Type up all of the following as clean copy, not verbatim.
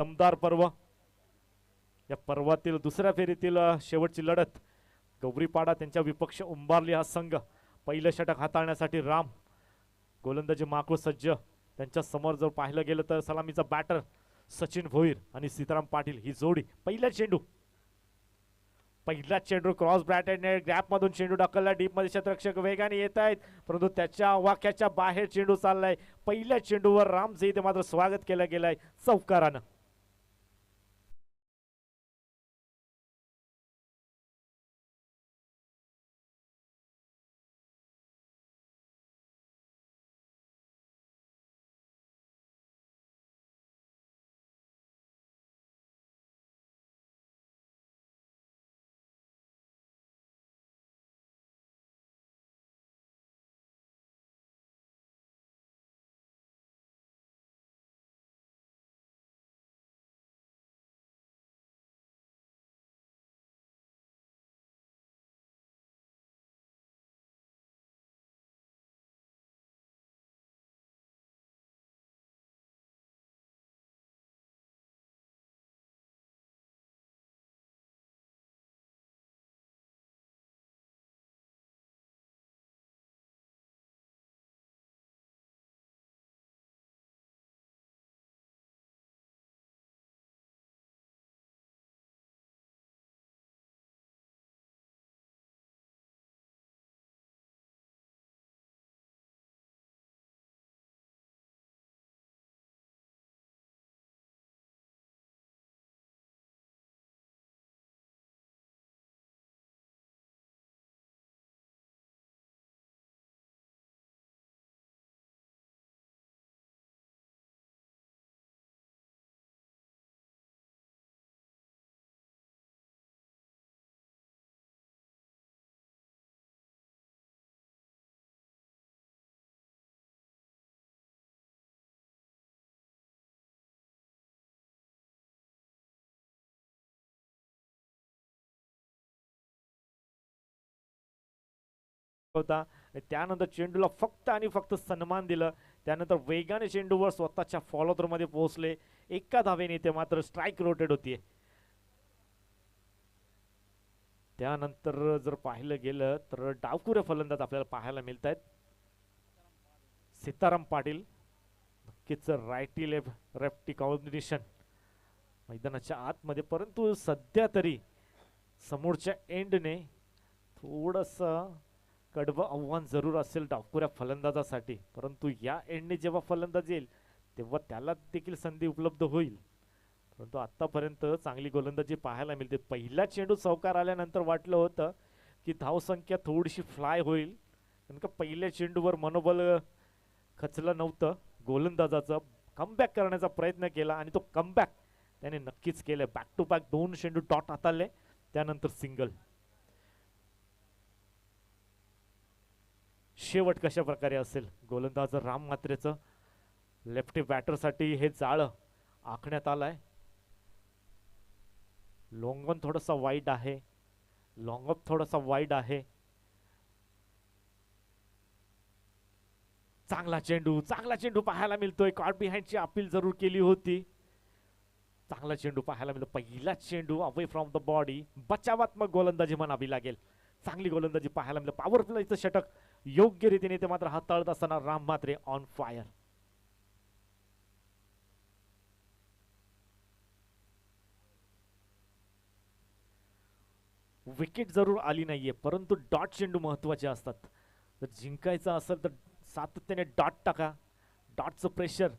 दमदार पर्व. या पर्वातील दुसऱ्या फेरीतील शेवटची लढत गौरीपाडा त्यांच्या विपक्ष उंबारली हा संघ. पहिलं षटक हाताळण्यासाठी राम, गोलंदाजी माकूळ सज्ज. त्यांच्या समोर जर पाहिलं गेलं तर सलामीचा बॅटर सचिन भोईर आणि सीताराम पाटील ही जोडी. पहिला चेंडू क्रॉस ब्रॅटेड नेट गॅप मधून चेंडू ढकलला डीप मध्ये. क्षेत्ररक्षक वेगाने येत आहेत परंतु त्याच्या वाक्याच्या बाहेर चेंडू चाललाय. पहिल्या चेंडूवर रामचे इथे मात्र स्वागत केलं गेलंय चौकारानं. होता त्यानंतर चेंडूला फक्त आणि फक्त सन्मान दिलं. त्यानंतर वेगाने चेंडूवर स्वतःच्या फॉलो थ्रो मध्ये पोहोचले. एका धावेने ते मात्र स्ट्राईक रोटेट होतीये. त्यानंतर जर पाहिलं गेलं तर डावखुरे फलंदाज आपल्याला पाहायला मिळत आहेत. सीताराम पाटील नक्कीच रायटी लेफ्टी कॉम्बिनेशन मैदानाच्या आतमध्ये, परंतु सध्या तरी समोरच्या एंडने थोडस कडवं आव्हान जरूर असेल डावखुऱ्या फलंदाजासाठी. परंतु या एंडने जेव्हा फलंदाज येईल तेव्हा त्याला देखील संधी उपलब्ध होईल. परंतु आतापर्यंत चांगली गोलंदाजी पाहायला मिळते. पहिला चेंडू चौकार आल्यानंतर वाटलं होतं की धावसंख्या थोडीशी फ्लाय होईल, कारण का पहिल्या चेंडूवर मनोबल खचलं नव्हतं. गोलंदाजाचा कमबॅक करण्याचा प्रयत्न केला आणि तो कमबॅक त्याने नक्कीच केलं. बॅक टू बॅक 2 चेंडू डॉट हाताळले, त्यानंतर सिंगल. शेवट कशा प्रकारे असेल गोलंदाज राम मात्रेचं. लेफ्टी बॅटरसाठी हे जाळं आखण्यात आलंय. लॉंग ऑन थोडासा वाईड आहे, लॉंग ऑफ थोडासा वाईड आहे. चांगला चेंडू पाहायला मिळतोय. कॉट बिहाइंडची अपील जरूर केली होती. चांगला चेंडू पाहायला मिळतो. पहिला चेंडू अवे फ्रॉम द बॉडी, बचावात्मक गोलंदाजी म्हणावी लागेल. चांगली गोलंदाजी पाहायला मिळते. पॉवर प्लेचं षटक योग्य रीतीने ते मात्र हाताळत असताना राम मात्रे ऑन फायर. विकेट जरूर आली नाहीये, परंतु डॉट चेंडू महत्वाचे असतात. जर जिंकायचं असेल तर सातत्याने डॉट टाका. डॉटचं प्रेशर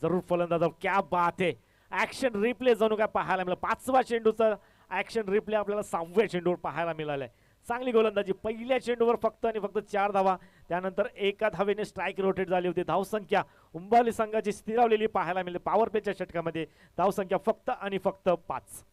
जरूर फलंदाजावर. क्या बात आहे. ऍक्शन रिप्ले जणू काय पाहायला मिळालं. 5वा चेंडूचा ऍक्शन रिप्ले आपल्याला 6व्या चेंडूवर पाहायला मिळालाय. चांगली गोलंदाजी. पहिल्या चेंडूवर फक्त आणि फक्त 4 धावा, त्यानंतर एका धावेने स्ट्राईक रोटेट झाली होती. धावसंख्या उंबारली संघाची स्थिरावलेली पाहायला मिळते. पॉवर प्लेच्या षटकामध्ये धावसंख्या फक्त आणि फक्त 5.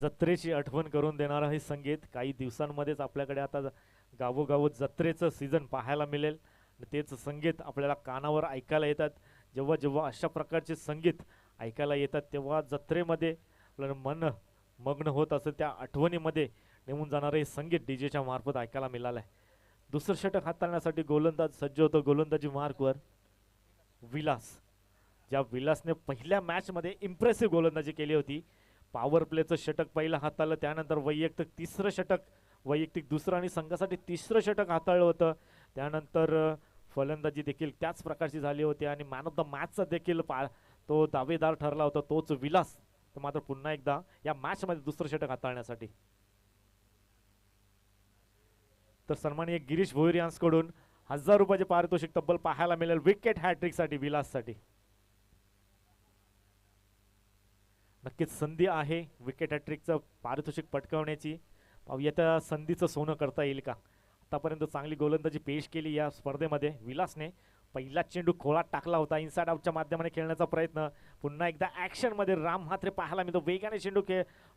जत्रेची आठवण करून देणारं हे संगीत काही दिवसांमध्येच आपल्याकडे आता गावोगाव जत्रेचं सीझन पाहायला मिळेल. तेच संगीत आपल्याला कानावर ऐकायला येतात. जेव्हा जेव्हा अशा प्रकारचे संगीत ऐकायला येतात तेव्हा जत्रेमध्ये आपल्याला मन मग्न होत असेल, त्या आठवणीमध्ये नेऊन जाणारे हे संगीत डीजेच्या मार्फत ऐकायला मिळालं आहे. दुसरं षटक हाताळण्यासाठी गोलंदाज सज्ज होतो. गोलंदाजी मार्कवर विलास, ज्या विलासने पहिल्या मॅचमध्ये इम्प्रेसिव्ह गोलंदाजी केली होती. पॉवर प्लेचं षटक पहिलं हाताळलं, त्यानंतर वैयक्तिक तिसरं षटक, वैयक्तिक दुसरं आणि संघासाठी तिसरं षटक हाताळलं होतं. त्यानंतर फलंदाजी देखील त्याच प्रकारची झाली होती आणि मॅन ऑफ द मॅचचा देखील तो दावेदार ठरला होता, तोच विलास. तर मात्र पुन्हा एकदा या मॅचमध्ये दुसरं षटक हाताळण्यासाठी तर सन्माननीय गिरीश भोईर यांच्याकडून 1000 रुपयाचे पारितोषिक तब्बल पाहायला मिळेल विकेट हॅट्रिकसाठी विलाससाठी. नक्कीच संधी आहे विकेट हॅट्रिकचं पारितोषिक पटकावण्याची. पाहूया त्या संधीचं सोनं करता येईल का. आतापर्यंत चांगली गोलंदाजी पेश केली या स्पर्धेमध्ये विलासने. पहिला चेंडू खोळात टाकला होता, इनसाइड आउटच्या माध्यमाने खेळण्याचा प्रयत्न. पुन्हा एकदा ॲक्शनमध्ये राम म्हात्रे पाहायला मिळतो, वेगाने चेंडू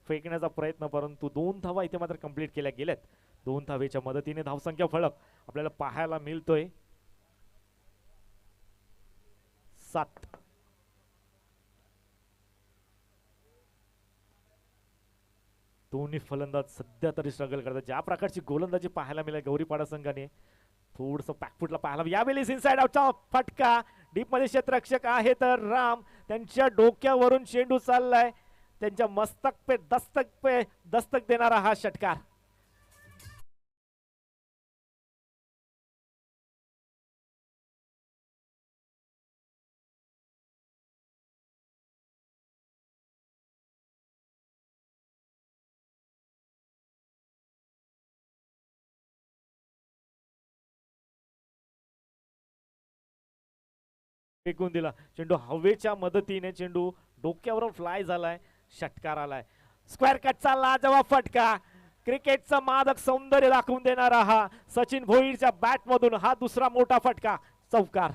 फेकण्याचा प्रयत्न, परंतु 2 धावा इथे मात्र कंप्लीट केल्या गेल्यात. 2 धावेच्या मदतीने धावसंख्या फलक आपल्याला पाहायला मिळतोय 7. दोन्ही फलंदाज सध्या तरी स्ट्रगल करतात. ज्या प्रकारची गोलंदाजी पाहायला मिळेल गौरीपाडा संघाने, थोडंसं बॅकफुटला पाहायला. यावेळेस इनसाइड आउटचा फटका, डीप मध्ये क्षेत्ररक्षक आहे तर राम, त्यांच्या डोक्यावरून चेंडू चाललाय, त्यांच्या मस्तक पे दस्तक देणारा हा षटकार. फेकून दिला चेंडू, हवेच्या मदतीने चेंडू डोक्यावरून फ्लाय झालाय, षटकार आलाय. स्क्वेअर कटचा लाजवाब फटका, क्रिकेटचं मादक सौंदर्य दाखवून देणारा हा सचिन भोईरच्या बॅट मधून हा दुसरा मोठा फटका, चौकार.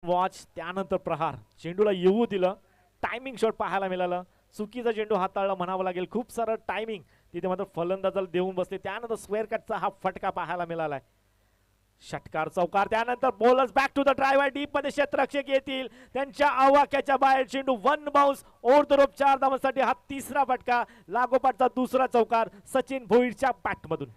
वॉच, त्यानंतर प्रहार, चेंडूला येऊ दिलं, टायमिंग शॉट पाहायला मिळालं. चुकीचा चेंडू हाताळला म्हणावं लागेल, खूप सारं टायमिंग तिथे मात्र फलंदाजाला देऊन बसले. त्यानंतर स्क्वेअर कटचा हा फटका पाहायला मिळालाय, षटकार, चौकार. त्यानंतर bowlers back to the driver, deep मध्ये क्षेत्ररक्षक येतील, त्यांच्या आवाक्याच्या बाहेर चेंडू 1 बाउन्स ओव्हर द रोप, 4 धावांसाठी हा तिसरा फटका, लागोपाठचा दुसरा चौकार सचिन भोईरच्या बॅट मधून.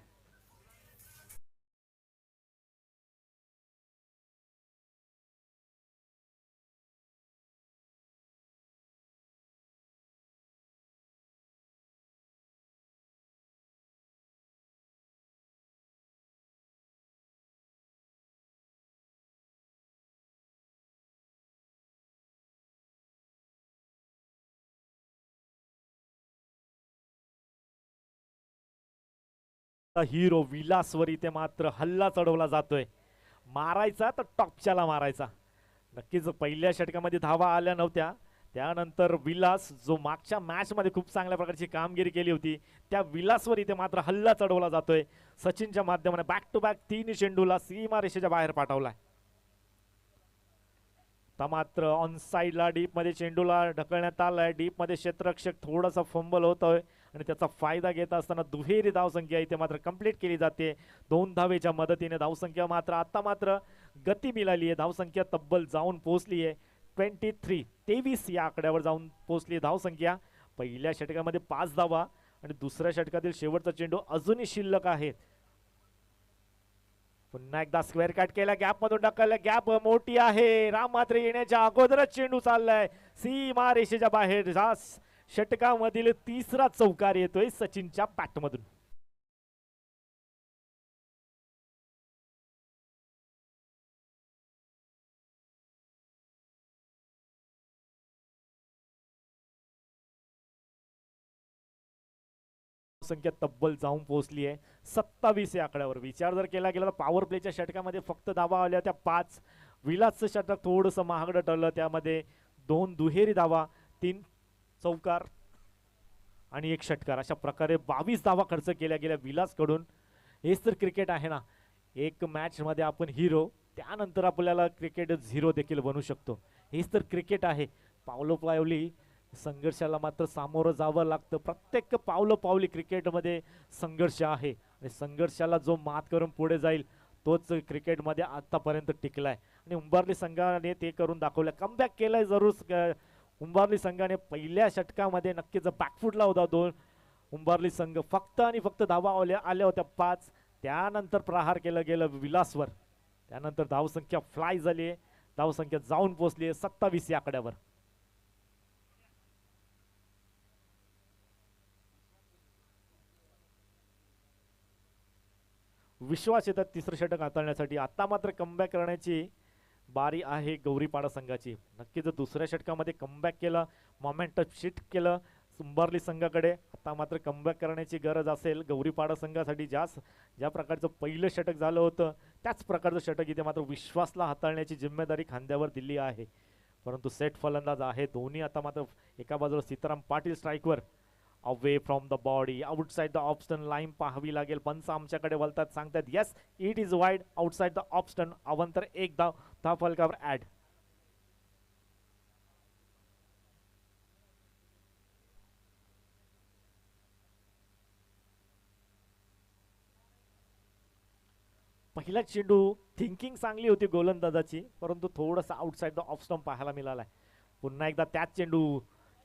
हिरो विलासवर इथे मात्र हल्ला चढवला जातोय, मारायचा तर टॉपच्याला मारायचा. नक्कीच पहिल्या षटकामध्ये धावा आल्या नव्हत्या, त्यानंतर विलास जो मागच्या मॅच मध्ये खूप चांगल्या प्रकारची कामगिरी केली होती, त्या विलासवर इथे मात्र हल्ला चढवला जातोय. सचिनच्या माध्यमाने बॅक टू बॅक 3 चेंडूला सीमा रेषेच्या बाहेर पाठवलाय. मात्र ऑन साइडला डीप मध्ये चेंडूला ढकलण्यात आलाय, डीप मध्ये क्षेत्ररक्षक थोडासा फंबल होतोय आणि त्याचा फायदा घेत असताना दुहेरी धावसंख्या इथे मात्र कंप्लीट केली जाते 2 धावेच्या मदतीने. धावसंख्या मात्र आता मात्र गती मिळाली आहे, धावसंख्या तब्बल जाऊन पोहोचली आहे 23 या आकड्यावर जाऊन पोहोचली धावसंख्या. पहिल्या षटकामध्ये 5 धावा आणि दुसऱ्या षटकातील शेवटचा चेंडू अजूनही शिल्लक आहे. पुन्हा एकदा स्क्वेअर कट केला, गॅप मधून ढकलला, गॅप मोठी आहे, राम मात्र येण्याच्या अगोदरच चेंडू चाललाय सीमा रेषेच्या बाहेर. षटकामधील तिसरा चौकार येतोय सचिनच्या बॅटमधून. संख्या तब्बल जाऊन पोहोचली आहे 27 या आकड्यावर. विचार जर केला गेला तर पॉवर प्लेच्या षटकामध्ये फक्त धावा आल्या त्या 5. विलासचं षटक थोडंसं महागडं ठरलं, त्यामध्ये 2 दुहेरी धावा, 3 चौकार आणि 1 षटकार, अशा प्रकारे 22 धावा खर्च केल्या गेल्या विलासकडून. हेच तर क्रिकेट आहे ना, एक मॅच मध्ये आपण हिरो, त्यानंतर आपल्याला क्रिकेट झिरो देखील बनू शकतो. हेच तर क्रिकेट आहे. पावलोपावली संघर्षाला मात्र सामोरं जावं लागतं. प्रत्येक पावलोपावली क्रिकेटमध्ये संघर्ष आहे आणि संघर्षाला जो मात करून पुढे जाईल तोच क्रिकेटमध्ये आतापर्यंत टिकलाय आणि उंबारली संघाने ते करून दाखवलं. कमबॅक केलंय जरूर उंबारली संघाने. पहिल्या षटकामध्ये नक्कीच बॅकफुटला होता दोन उंबारली संघ. फक्त आणि फक्त धावा आल्या होत्या 5. त्यानंतर प्रहार केलं गेलं विलासवर. त्यानंतर धावसंख्या फ्लाय झाली आहे. धावसंख्या जाऊन पोहोचली आहे 27 या आकड्यावर. विश्वास येतात तिसरं षटक हाताळण्यासाठी. आता मात्र कमबॅक करण्याची बारी आहे गौरीपाडा संघाची. नक्कीच दुसऱ्या षटकामध्ये कमबॅक केलं, मोमेंटम शिफ्ट केलं उंबारली संघाकडे. आता मात्र कमबॅक करण्याची गरज असेल गौरीपाडा संघासाठी. ज्या प्रकारचं पहिलं षटक झालं होतं त्याच प्रकारचं षटक इथे मात्र विश्वासला हाताळण्याची जिम्मेदारी खांद्यावर दिली आहे. परंतु सेट फलंदाज आहे दोन्ही. आता मात्र एका बाजूला सीताराम पाटील स्ट्राईकवर. Away from the body outside the off stump line पाहावी लागेल. पंच आमच्याकडे वळतात, सांगतात yes it is wide outside the off stump. अवंतर एक धाव फलकावर ऍड. पहिला चेंडू थिंकिंग चांगली होती गोलंदाजाची, परंतु थोडासा आउटसाइड द ऑफ स्टंप पाहायला मिळालाय. पुन्हा एकदा त्याच चेंडू,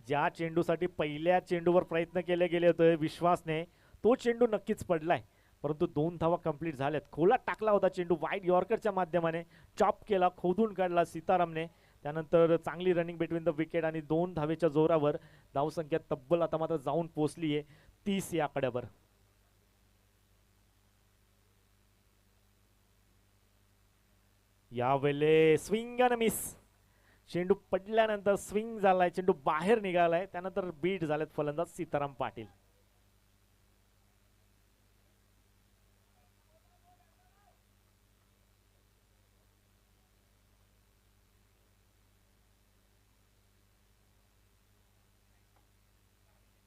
ज्या चेंडूसाठी पहिल्या चेंडूवर प्रयत्न केले गेले होते विश्वासने, तो चेंडू नक्कीच पडलाय. परंतु 2 धावा कंप्लीट झाल्यात. खोलात टाकला होता चेंडू वाईड यॉर्करच्या माध्यमाने. चॉप केला, खोदून काढला सीतारामने. त्यानंतर चांगली रनिंग बिटवीन द विकेट आणि 2 धावेच्या जोरावर धावसंख्या तब्बल आता मात्र जाऊन पोहोचली आहे 30 या आकड्यावर. यावेळेला स्विंग अन मिस. चेंडू पडल्यानंतर स्विंग झालाय, चेंडू बाहेर निघालाय. त्यानंतर बीट झालेत फलंदाज सीताराम पाटील.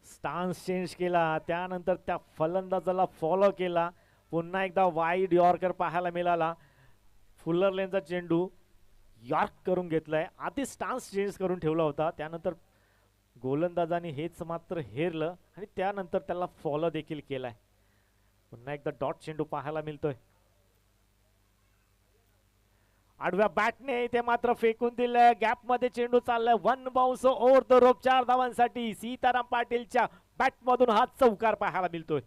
स्टान्स चेंज केला, त्यानंतर त्या फलंदाजाला फॉलो केला. पुन्हा एकदा वाईड यॉर्कर पाहायला मिळाला. फुलर लेनचा चेंडू यॉर्क करून घेतलाय. आधी स्टान्स चेंज करून ठेवला होता, त्यानंतर गोलंदाजाने हेच मात्र हेरलं आणि त्यानंतर त्याला फॉलो देखील केलाय. पुन्हा एकदा डॉट चेंडू पाहायला मिळतोय. आडव्या बॅटने ते मात्र फेकून दिलं. गॅप मध्ये चेंडू चाललाय. 1 बाउन्स ओव्हर द रोप. 4 धावांसाठी सीताराम पाटीलच्या बॅट मधून हा चौकार पाहायला मिळतोय.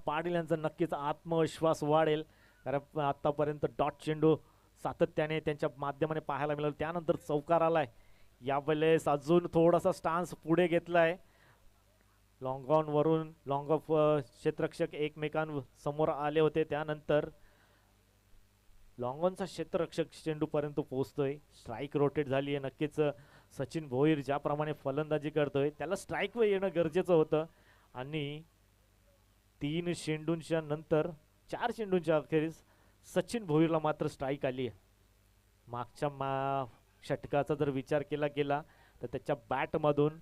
पाटील यांचा नक्कीच आत्मविश्वास वाढेल, कारण आतापर्यंत डॉट चेंडू सातत्याने त्यांच्या माध्यमाने पाहायला मिळाला. त्यानंतर चौकार आलाय. यावेळेस अजून थोडासा स्टान्स पुढे घेतलाय. लॉंग ऑन वरून लॉंग ऑफ क्षेत्ररक्षक एकमेकांसमोर आले होते. त्यानंतर लॉंग ऑनचा क्षेत्ररक्षक चेंडू पर्यंत पोहोचतोय. स्ट्राईक रोटेट झाली आहे. नक्कीच सचिन भोईर ज्याप्रमाणे फलंदाजी करतोय त्याला स्ट्राईक वर येणं गरजेचं होतं आणि 3 चेंडूंच्या नंतर 4 चेंडूंच्या अखेरीस सचिन भोईरला मात्र स्ट्राईक आली आहे. मागच्या षटकाचा जर विचार केला गेला तर त्याच्या बॅटमधून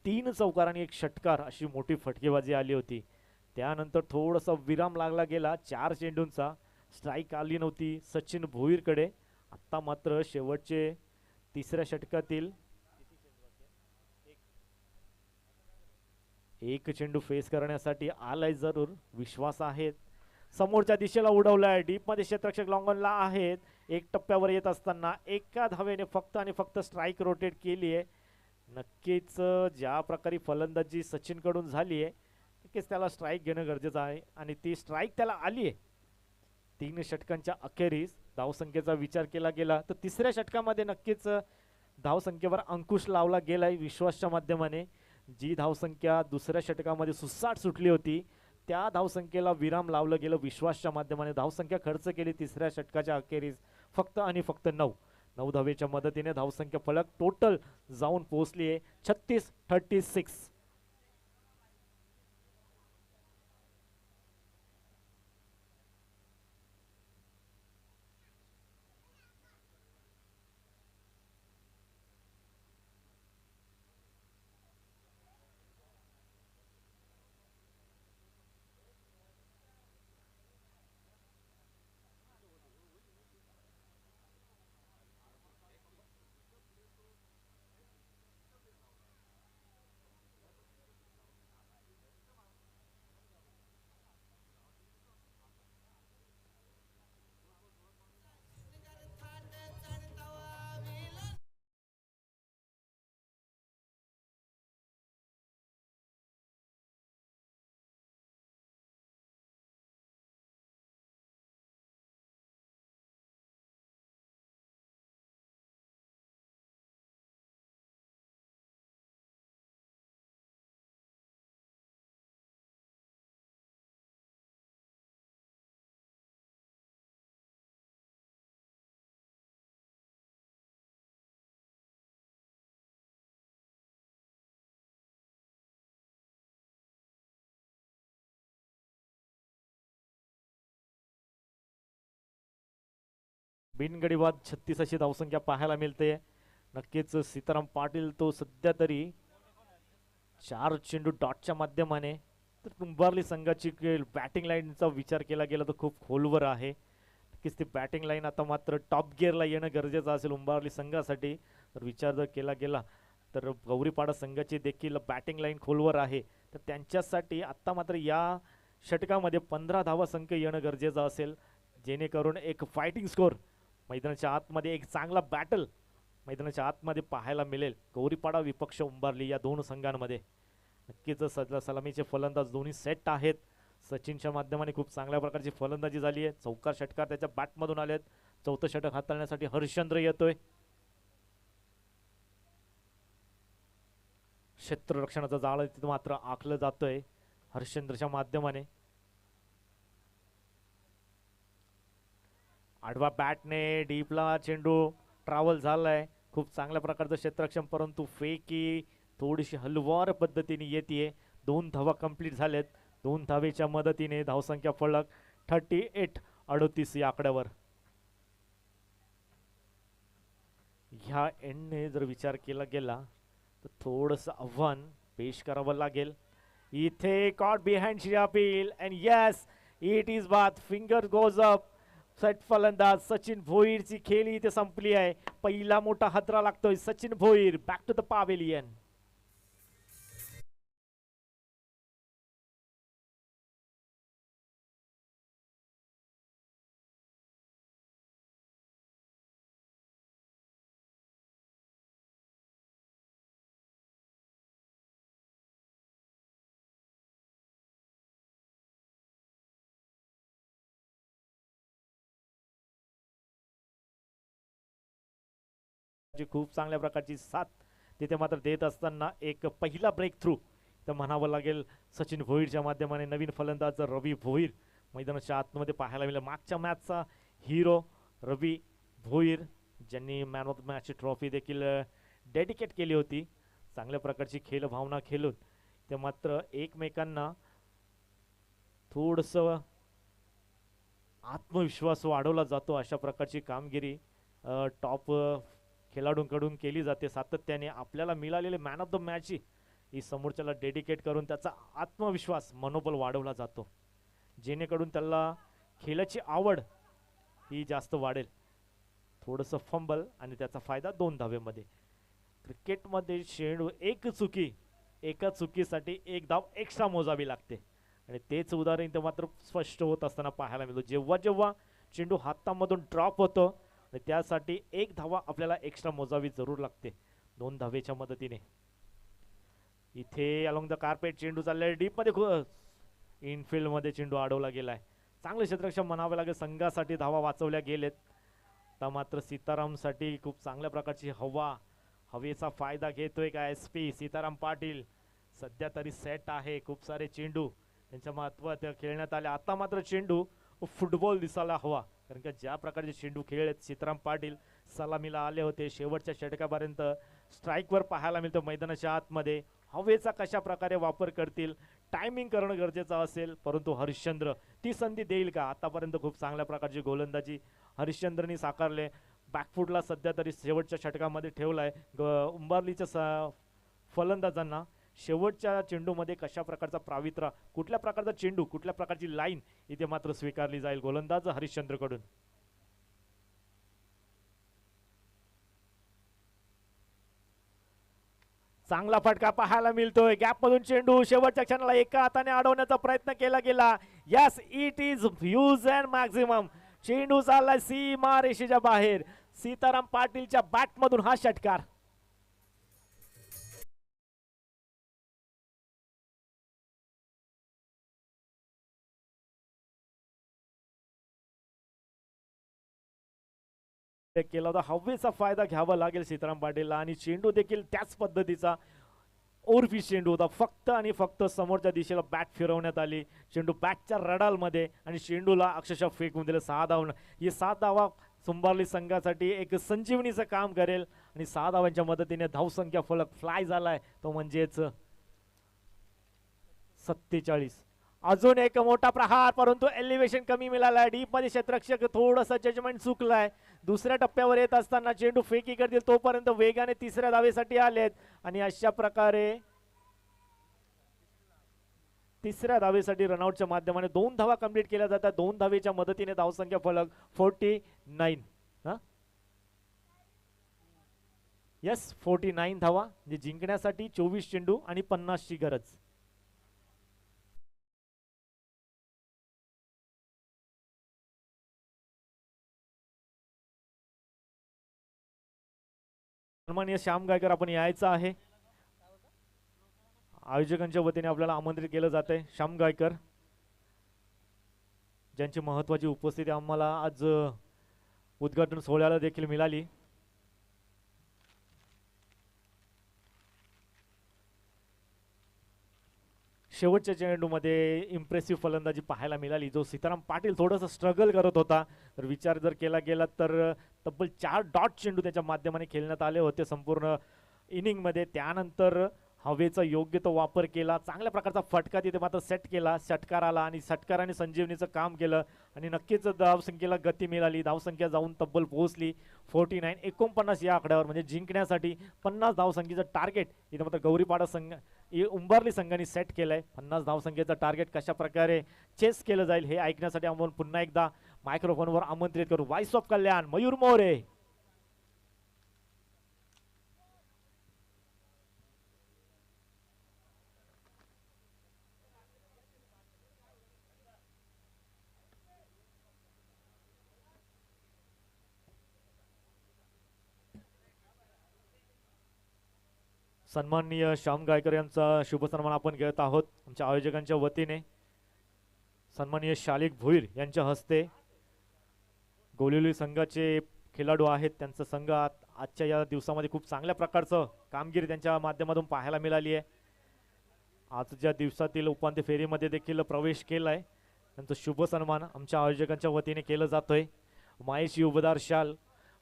3 चौकार आणि 1 षटकार अशी मोठी फटकेबाजी आली होती. त्यानंतर थोडासा विराम लागला गेला. 4 चेंडूंचा स्ट्राईक आली नव्हती सचिन भोईरकडे. आता मात्र शेवटचे तिसऱ्या षटकातील 1 चेंडू फेस करण्यासाठी आलाय जरूर. विश्वास आहेत. समोरच्या दिशेला उडवलाय. डीप मध्ये क्षेत्ररक्षक लॉंगॉनला आहेत. 1 टप्प्यावर येत असताना एका धावेने फक्त आणि फक्त स्ट्राईक रोटेट केली आहे. नक्कीच ज्या प्रकारे फलंदाजी सचिन कडून झाली आहे नक्कीच त्याला स्ट्राईक घेणं गरजेचं आहे आणि ती स्ट्राईक त्याला आली आहे. 3 षटकांच्या अखेरीस धावसंख्येचा विचार केला गेला तर तिसऱ्या षटकामध्ये नक्कीच धावसंख्येवर अंकुश लावला गेलाय विश्वासच्या माध्यमाने. जी धावसंख्या दुसऱ्या षटकामध्ये सुसाट सुटली होती त्या धावसंख्येला विराम लावलं गेलं विश्वासच्या माध्यमाने. धावसंख्या खर्च केली तिसऱ्या षटकाच्या अखेरीस फक्त आणि फक्त 9. 9 धावेच्या मदतीने धावसंख्या फलक टोटल जाऊन पोहोचली आहे 36-36. बिनगडीवाद 36 अशी धावसंख्या पाहायला मिळते. नक्कीच सीताराम पाटील तो सध्या तरी 4 चेंडू डॉटच्या माध्यमाने, तर कुंभारली संघाची बॅटिंग लाईनचा विचार केला गेला तर खूप खोलवर आहे. नक्कीच ती बॅटिंग लाईन आता मात्र टॉप गिअरला येणं गरजेचं असेल उंबारली संघासाठी. तर विचार जर केला गेला तर गौरीपाडा संघाची देखील बॅटिंग लाईन खोलवर आहे, तर त्यांच्यासाठी आता मात्र या षटकामध्ये 15 धावा संख्या येणं गरजेचं असेल, जेणेकरून एक फायटिंग स्कोर मैदानाच्या आतमध्ये, एक चांगला बॅटल मैदानाच्या आतमध्ये पाहायला मिळेल गौरीपाडा विपक्ष उंबारली या दोन संघांमध्ये. नक्कीच सलामीचे फलंदाज दोन्ही सेट आहेत. सचिनच्या माध्यमाने खूप चांगल्या प्रकारची फलंदाजी झाली आहे. चौकार षटकार त्याच्या बॅटमधून आलेत. चौथं षटक हाताळण्यासाठी हरिश्चंद्र येतोय. क्षेत्ररक्षणाचं जाळं तिथं मात्र आखलं जातोय हरिश्चंद्रच्या माध्यमाने. आडवा बॅटने डीपला चेंडू ट्रॅव्हल झालाय. खूप चांगल्या प्रकारचं क्षेत्ररक्षण, परंतु फेकी थोडीशी हलवार पद्धतीने येते. 2 धावा कंप्लीट झालेत. 2 धावेच्या मदतीने धावसंख्या फलक 38-38 या आकड्यावर. ह्या एंडने जर विचार केला गेला तर थोडंसं आव्हान पेश करावं लागेल. इथे कॉट बिहाइंड शिरापील and yes it is bat. Finger goes up. Set फलंदाज सचिन भोईरची खेळी इथे संपली आहे. पहिला मोठा हादरा लागतोय. Sachin Bhoir back to the pavilion. खूप चांगल्या प्रकारची साथ तिथे मात्र देत असताना एक पहिला ब्रेक थ्रू तर म्हणावं लागेल सचिन भोईरच्या माध्यमाने. नवीन फलंदाज रवी भोईर मैदानाच्या आतमध्ये पाहायला मिळाला. मागच्या मॅचचा हिरो रवी भोईर, ज्यांनी मॅन ऑफ द मॅचची ट्रॉफी देखील डेडिकेट केली होती. चांगल्या प्रकारची खेळ भावना खेळून ते मात्र एकमेकांना थोडंसं आत्मविश्वास वाढवला जातो. अशा प्रकारची कामगिरी टॉप खेळाडूंकडून केली जाते सातत्याने. आपल्याला मिळालेले मॅन ऑफ द मॅच ही समोरच्याला डेडिकेट करून त्याचा आत्मविश्वास मनोबल वाढवला जातो, जेणेकरून त्याला खेळाची आवड ही जास्त वाढेल. थोडंसं फंबल आणि त्याचा फायदा 2 धावेमध्ये. क्रिकेटमध्ये चेंडू एका चुकीसाठी 1 धाव एक्स्ट्रा मोजावी लागते आणि तेच उदाहरण इथं मात्र स्पष्ट होत असताना पाहायला मिळतो. जेव्हा जेव्हा चेंडू हातामधून ड्रॉप होतो त्यासाठी 1 धावा आपल्याला एक्स्ट्रा मोजावी जरूर लागते 2 धावेच्या मदतीने. इथे अलॉंग द कार्पेट चेंडू चाललाय डीप मध्ये. इनफिल्ड मध्ये चेंडू अडवला गेलाय. चांगले क्षेत्ररक्षण म्हणावे लागेल. संघासाठी धावा वाचवल्या गेलेत. आता मात्र सीतारामसाठी खूप चांगल्या प्रकारची हवेचा फायदा घेतोय का SP सीताराम पाटील. सध्या तरी सेट आहे. खूप सारे चेंडू त्यांच्या महत्वात खेळण्यात आले. आता मात्र चेंडू फुटबॉल दिसायला हवा, कारण का ज्या प्रकारचे चेंडू खेळलेत सीताराम पाटील सलामीला आले होते. शेवटच्या षटकापर्यंत स्ट्राईकवर पाहायला मिळतं मैदानाच्या आतमध्ये. हवेचा कशा प्रकारे वापर करतील, टायमिंग करणं गरजेचं असेल, परंतु हरिश्चंद्र ती संधी देईल का? आतापर्यंत खूप चांगल्या प्रकारची गोलंदाजी हरिश्चंद्रनी साकारले. बॅकफुटला सध्या तरी शेवटच्या षटकामध्ये ठेवलाय. उंबारलीच्या फलंदाजांना शेवटच्या चेंडूमध्ये कशा प्रकारचा प्रावित्रा, कुठल्या प्रकारचा चेंडू, कुठल्या प्रकारची लाईन इथे मात्र स्वीकारली जाईल गोलंदाज हरिश्चंद्रकडून. चांगला फटका पाहायला मिळतोय. गॅप मधून चेंडू शेवटच्या क्षणाला एका हाताने अडवण्याचा प्रयत्न केला गेला. Yes, it is huge and maximum. चेंडू चाललाय सीमा रेषेच्या बाहेर. सीताराम पाटीलच्या बॅट मधून हा षटकार. केला होता. हवेचा फायदा घ्यावा लागेल सीताराम पाटीलला आणि चेंडू देखील त्याच पद्धतीचा ओव्हरपिच चेंडू होता. फक्त आणि फक्त समोरच्या दिशेला बॅट फिरवण्यात आली. चेंडू बॅटच्या रडालमध्ये आणि चेंडूला अक्षरशः फेकून दिलं. 6 धावा. ही 7 धावा सुंबारली संघासाठी एक संजीवनीचं काम करेल आणि 6 धावांच्या मदतीने धावसंख्या फलक फ्लाय झालाय तो म्हणजेच 47. अजून एक मोठा प्रहार, परंतु एलिव्हेशन कमी मिळालाय. डीप मध्ये क्षेत्ररक्षक थोडंसं जजमेंट चुकलाय. दुसऱ्या टप्प्यावर येत असताना चेंडू फेकी करतील तोपर्यंत वेगाने तिसऱ्या धावेसाठी आलेत आणि अशा प्रकारे तिसऱ्या धावेसाठी रनआउटच्या माध्यमाने 2 धावा कंप्लीट केल्या जातात. 2 धावेच्या मदतीने धावसंख्या फलक 49. यस, 49 धावा म्हणजे जिंकण्यासाठी 24 चेंडू आणि 50 ची गरज. सन्माननीय श्याम गायकर आपण यायचं आहे. आयोजकांच्या वतीने आपल्याला आमंत्रित केलं जात आहे. श्याम गायकर ज्यांची महत्वाची उपस्थिती आम्हाला आज उद्घाटन सोहळ्याला देखील मिळाली. शेवटच्या चेंडूमध्ये इम्प्रेसिव्ह फलंदाजी पाहायला मिळाली. जो सीताराम पाटील थोडंसं स्ट्रगल करत होता. तर विचार जर केला गेला तर तब्बल 4 डॉट चेंडू त्याच्या माध्यमाने खेळण्यात आले होते संपूर्ण इनिंगमध्ये. त्यानंतर हवेचा योग्य तो वापर केला. चांगल्या प्रकारचा फटका तिथे मात्र सेट केला. षटकाराला आणि षटकाराने संजीवनीचं काम केलं आणि नक्कीच धावसंख्येला गती मिळाली. धावसंख्या जाऊन तब्बल पोहोचली 49. 49 या आकड्यावर म्हणजे जिंकण्यासाठी 50 धावसंख्येचं टार्गेट इथे मात्र गौरीपाडा संघ उंबारली संघाने सेट केलंय. 50 धावसंख्येचं टार्गेट कशा प्रकारे चेस केलं जाईल हे ऐकण्यासाठी आपण पुन्हा एकदा मायक्रोफोनवर आमंत्रित करू व्हॉइस ऑफ कल्याण मयूर मोरे. सन्माननीय श्याम गायकर यांचा शुभ सन्मान आपण घेत आहोत आमच्या आयोजकांच्या वतीने. सन्माननीय शालिक भोईर यांच्या हस्ते गोलिवली संघाचे खेळाडू आहेत त्यांचा संघ आजच्या या दिवसामध्ये खूप चांगल्या प्रकारचं कामगिरी त्यांच्या माध्यमातून पाहायला मिळाली आहे. आजच्या दिवसातील उपांत्य फेरीमध्ये देखील प्रवेश केलाय. त्यांचा शुभ सन्मान आमच्या आयोजकांच्या वतीने केलं जातोय. महेश युवदार शाल,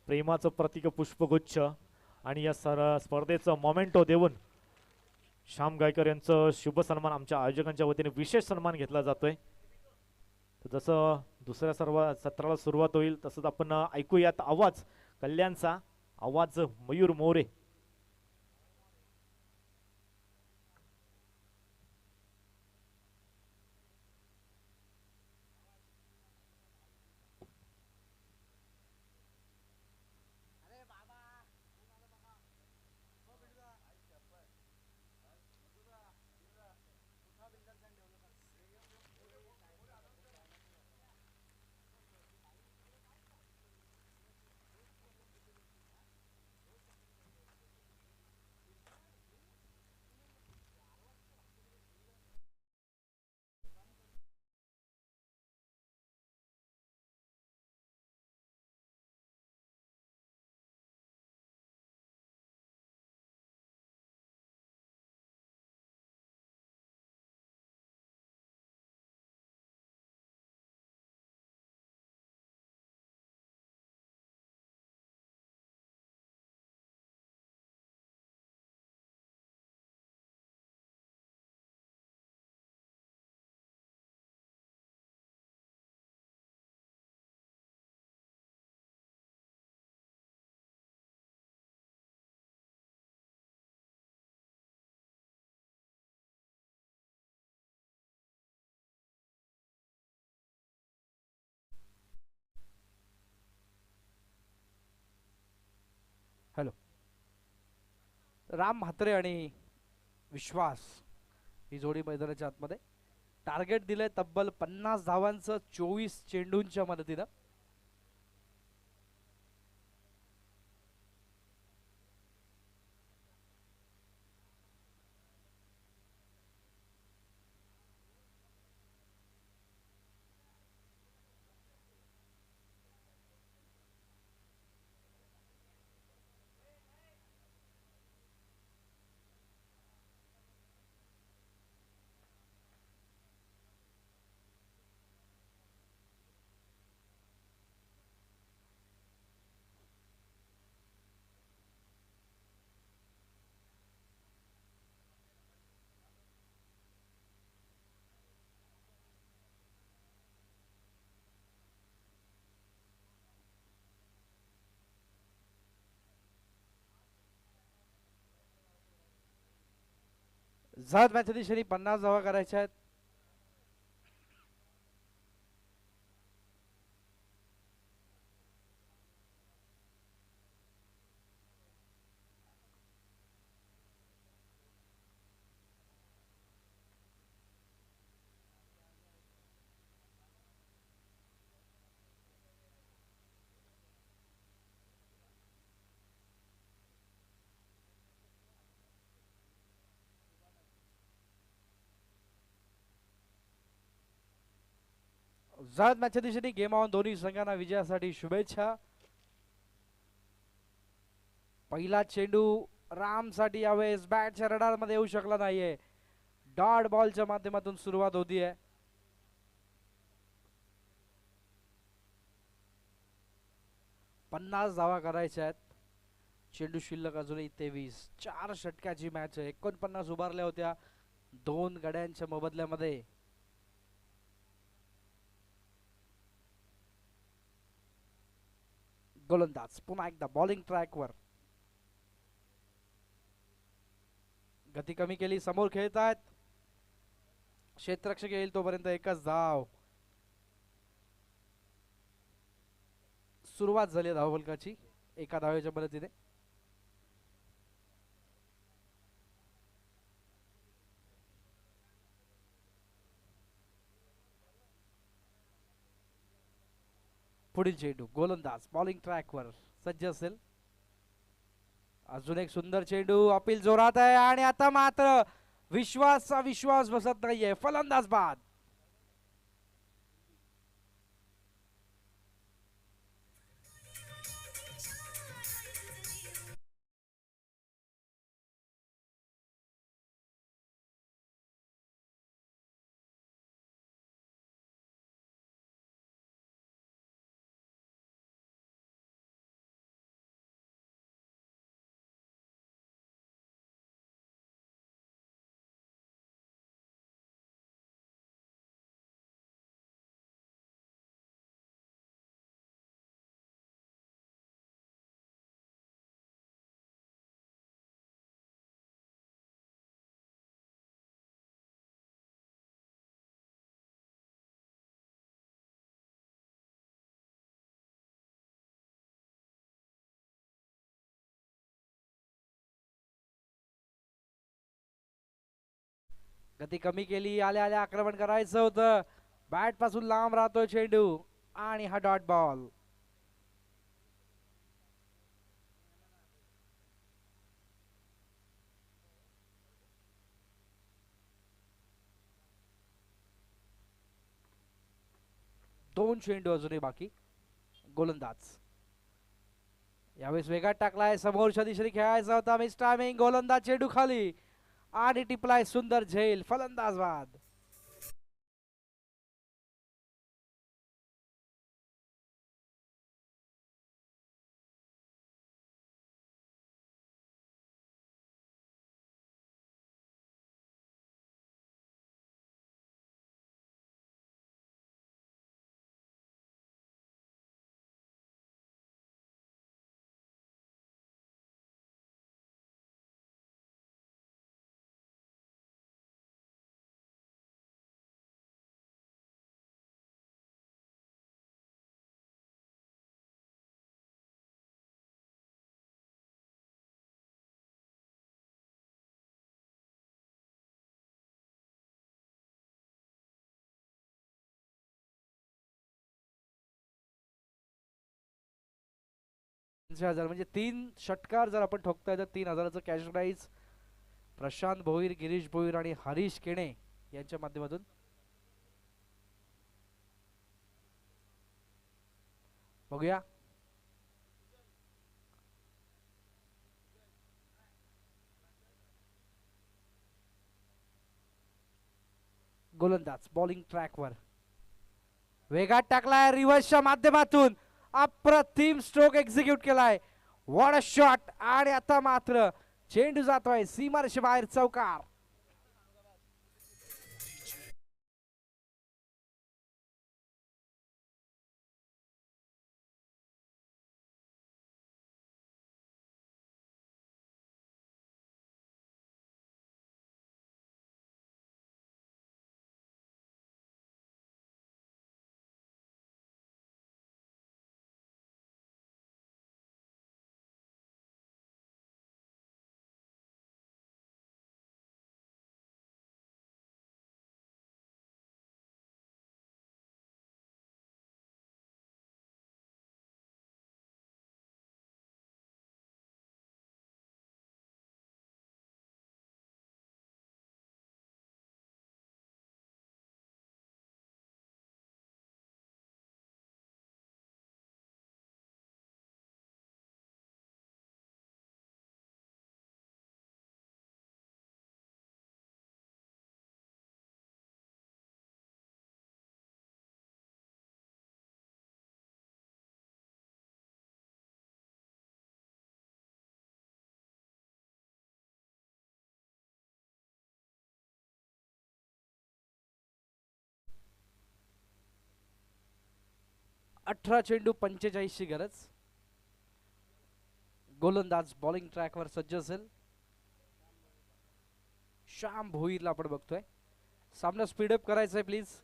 प्रेमाचं प्रतीक पुष्पगुच्छ आणि या स्पर्धेचं मोमेंटो देऊन श्याम गायकर यांचं शुभ सन्मान आमच्या आयोजकांच्या वतीने विशेष सन्मान घेतला जातोय. जसं दुसऱ्या सत्राला सुरुवात होईल तसंच आपण ऐकूयात आवाज कल्याणचा, आवाज मयूर मोरे. हॅलो. राम म्हात्रे आणि विश्वास ही जोडी मैदानाच्या आतमध्ये. टार्गेट दिलंय तब्बल 50 धावांचं 24 चेंडूंच्या मदतीनं. जहाज मॅचच्या दिशेने 50 धावा करायच्या आहेत. जहाज मॅचच्या दिशेने गेम ऑन. दोन्ही संघांना विजयासाठी शुभेच्छा. पहिला चेंडू रामसाठी यावेळेस बॅटच्या रडार मध्ये येऊ शकला नाहीये. डॉट बॉलच्या माध्यमातून सुरुवात होतीये. पन्नास धावा करायच्या आहेत. चेंडू शिल्लक अजूनही 23. 4 षटकाची मॅच आहे. 49 उभारल्या होत्या 2 गड्यांच्या मोबदल्यामध्ये. गोलंदाज पुन्हा एकदा बॉलिंग ट्रॅकवर. गती कमी केली. समोर खेळतात. क्षेत्ररक्षक येईल तोपर्यंत एकच धाव. सुरुवात झाली धावफलकाची एका धावेच्या मदतीने. पुढील चेंडू. गोलंदाज बॉलिंग ट्रॅकवर सज्ज असेल. अजून एक सुंदर चेंडू. अपील जोरात आहे आणि आता मात्र विश्वासचा विश्वास बसत नाहीये. फलंदाज बाद. गती कमी केली. आल्या आल्या आक्रमण करायचं होतं. बॅट पासून लांब राहतोय चेंडू आणि हा डॉट बॉल. दोन चेंडू अजूनही बाकी. गोलंदाज यावेळेस वेगात टाकलाय. समोरच्या दिशेने खेळायचा होता. Miss timing. गोलंदाज चेंडू खाली आणि टिपलाय सुंदर झेल. फलंदाज बाद. हजार म्हणजे 3 षटकार जर आपण ठोकताय तर 3000चं कॅश प्राइज प्रशांत भोईर, गिरीश भोईर आणि हरीश केणे यांच्या माध्यमातून. बघूया गोलंदाज बॉलिंग ट्रॅकवर वेगात टाकलाय रिव्हर्सच्या माध्यमातून अप्रतिम स्ट्रोक एक्झिक्यूट केलाय. What a shot. आणि आता मात्र चेंडू जातोय सीमारेषे बाहेर चौकार. अठरा चेंडू 45 ची गरज. गोलंदाज बॉलिंग ट्रॅकवर सज्ज असेल. श्याम भोईरला आपण बघतोय. सामना स्पीडअप करायचा आहे प्लीज.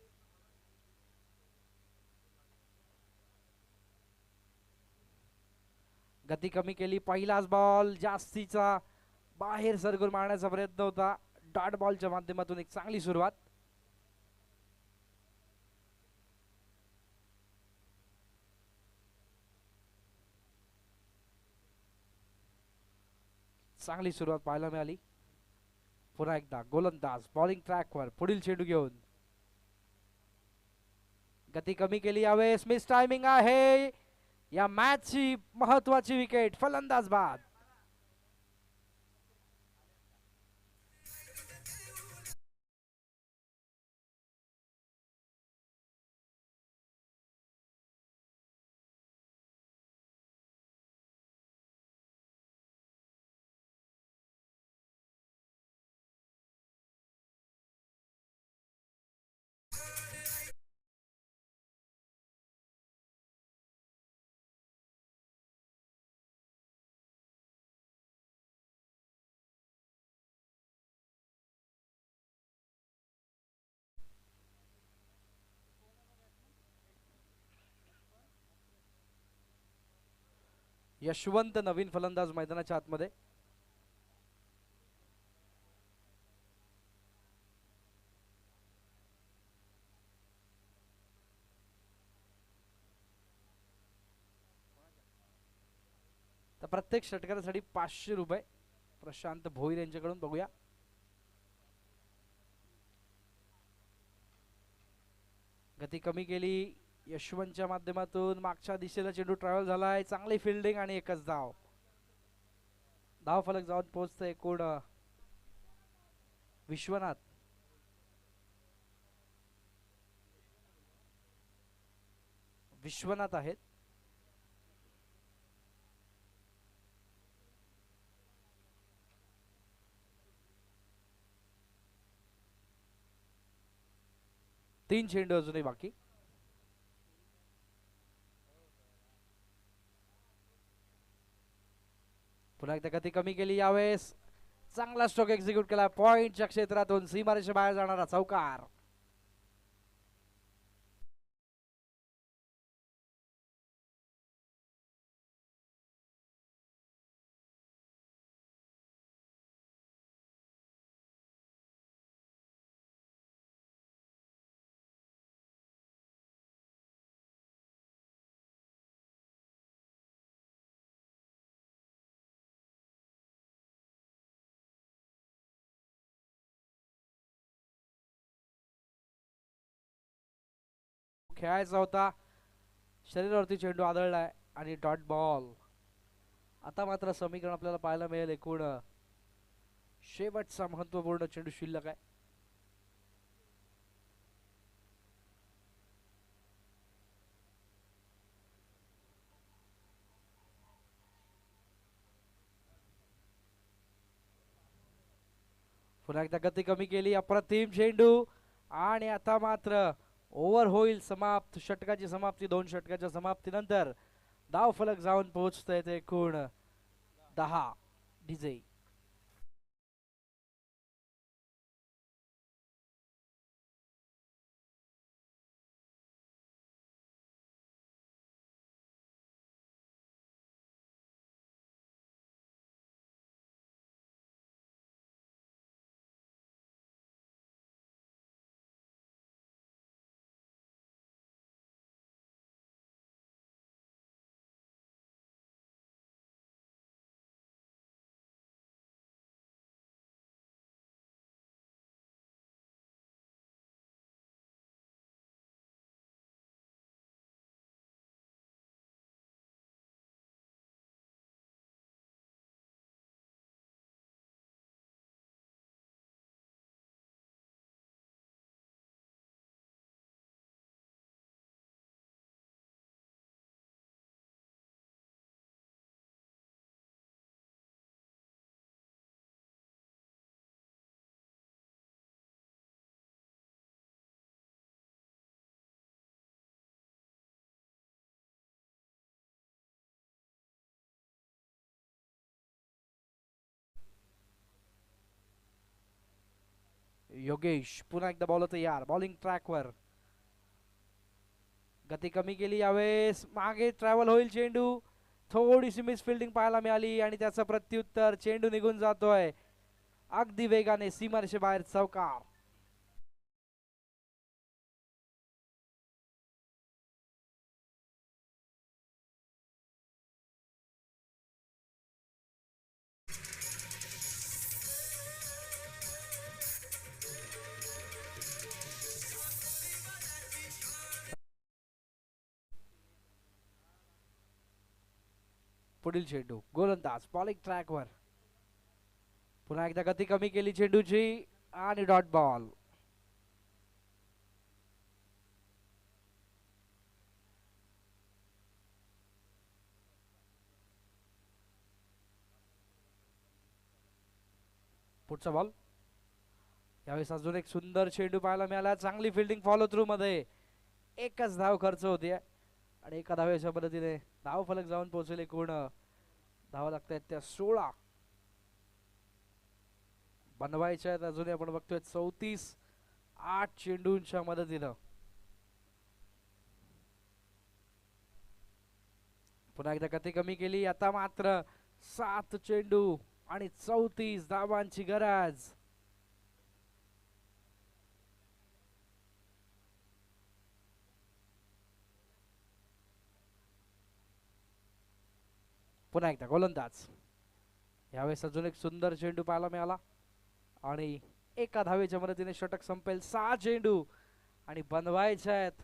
गती कमी केली. पहिलाच बॉल जास्तीचा बाहेर सरकून मारण्याचा प्रयत्न होता. डॉट बॉलच्या माध्यमातून एक चांगली सुरुवात. चांगली सुरुवात पाहायला मिळाली. पुन्हा एकदा गोलंदाज बॉलिंग ट्रॅकवर पुढील चेंडू घेऊन गती कमी केली. यावेळेस मिस टायमिंग आहे. या मॅचची महत्वाची विकेट. फलंदाज बाद. यशवंत नवीन फलंदाज मैदानाच्या आतमध्ये. तर प्रत्येक षटकारासाठी 500 रुपये प्रशांत भोईर यांच्याकडून. बघूया गती कमी केली यशवंतच्या माध्यमातून. मागच्या दिशेला चेंडू ट्रॅव्हल झालाय. चांगली फिल्डिंग आणि एकच धाव. धाव फलक जाऊन पोहोचतोय कोण विश्वनाथ. विश्वनाथ आहेत. तीन चेंडू अजूनही बाकी. पुन्हा एकदा गती कमी केली. यावेळेस चांगला स्ट्रोक एक्झिक्यूट केला. पॉइंटच्या क्षेत्रातून सीमारेषे बाहेर जाणारा चौकार. खेळायचा होता, शरीरावरती चेंडू आदळलाय आणि डॉट बॉल. आता मात्र समीकरण आपल्याला पाहायला मिळेल. एकूण शेवटचा महत्वपूर्ण चेंडू शिल्लक आहे. पुन्हा एकदा गती कमी केली, अप्रतिम चेंडू आणि आता मात्र ओव्हर होईल समाप्त. षटकाची समाप्ती, 2 षटकाच्या समाप्तीनंतर धाव फलक जाऊन पोहोचतोय ते एकूण 10. डीजे योगेश पुन्हा एकदा बॉल तयार, बॉलिंग ट्रॅकवर. गती कमी केली, यावेळेस मागे ट्रॅव्हल होईल चेंडू. थोडीशी मिस फिल्डिंग पाहायला मिळाली आणि त्याचं प्रत्युत्तर चेंडू निघून जातोय अगदी वेगाने सीमारेषेबाहेर. चौकार. पुढील चेंडू गोलंदाज बॉलिंग ट्रॅकवर. पुन्हा एकदा गती कमी केली चेंडूची आणि डॉट बॉल. पुढचा बॉल. यावेळेस अजून एक सुंदर चेंडू पाहायला मिळाला, चांगली फिल्डिंग फॉलो थ्रू मध्ये. एकच धाव खर्च होते आणि एका धावेच्या पद्धतीने धाव फलक जाऊन पोहोचले. एकूण धावा लागतायत त्या 16 बनवायच्या आहेत. अजूनही आपण बघतोय 34 8 चेंडूंच्या मदतीनं. पुन्हा एकदा गती कमी केली, आता मात्र 7 चेंडू आणि 34 धावांची गरज. पुन्हा एकदा गोलंदाज. यावेळेस अजून एक सुंदर चेंडू पाहायला मिळाला आणि एका धावेच्या मदतीने षटक संपेल. 6 चेंडू आणि बनवायचे आहेत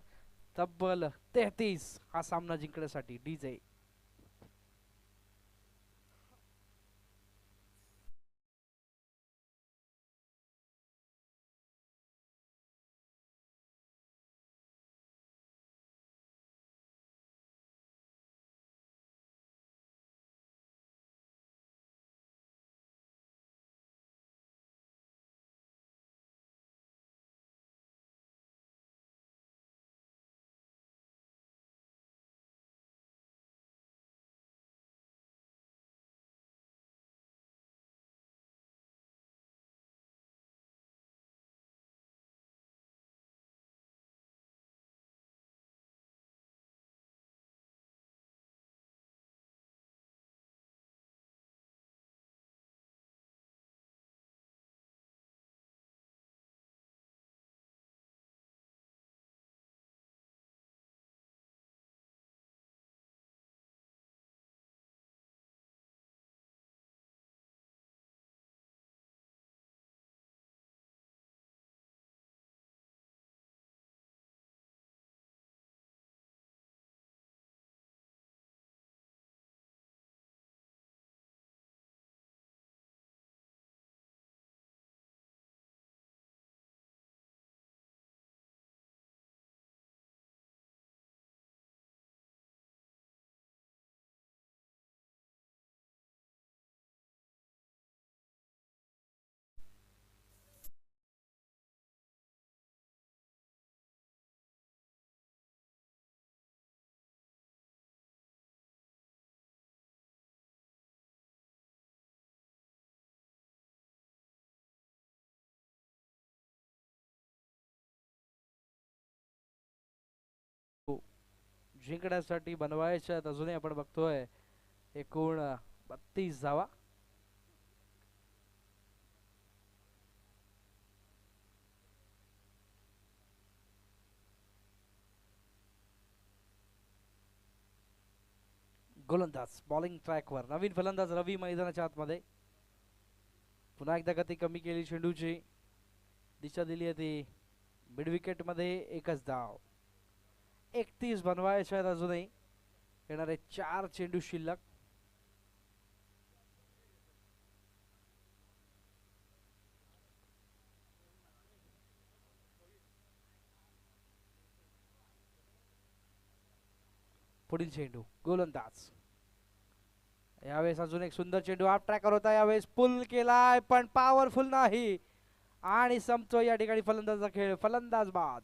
तब्बल 33 हा सामना जिंकण्यासाठी. डीजे जिंकण्यासाठी बनवायच्या आहेत. अजूनही आपण बघतोय एकूण 32 धावा. गोलंदाज बॉलिंग ट्रॅकवर, नवीन फलंदाज रवी मैदानाच्या आतमध्ये. पुन्हा एकदा गती कमी केली चेंडूची, दिशा दिली आहे ती मिड विकेट मध्ये. एकच धाव. 31 बनवायचे आहेत अजूनही. येणारे 4 चेंडू शिल्लक. पुढील चेंडू गोलंदाज. यावेळेस अजून एक सुंदर चेंडू ऑफ ट्रॅकर होता. यावेळेस पुल केलाय पण पॉवरफुल नाही आणि संपतो या ठिकाणी फलंदाजाचा खेळ. फलंदाज बाद.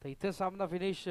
तर इथे सामना फिनिश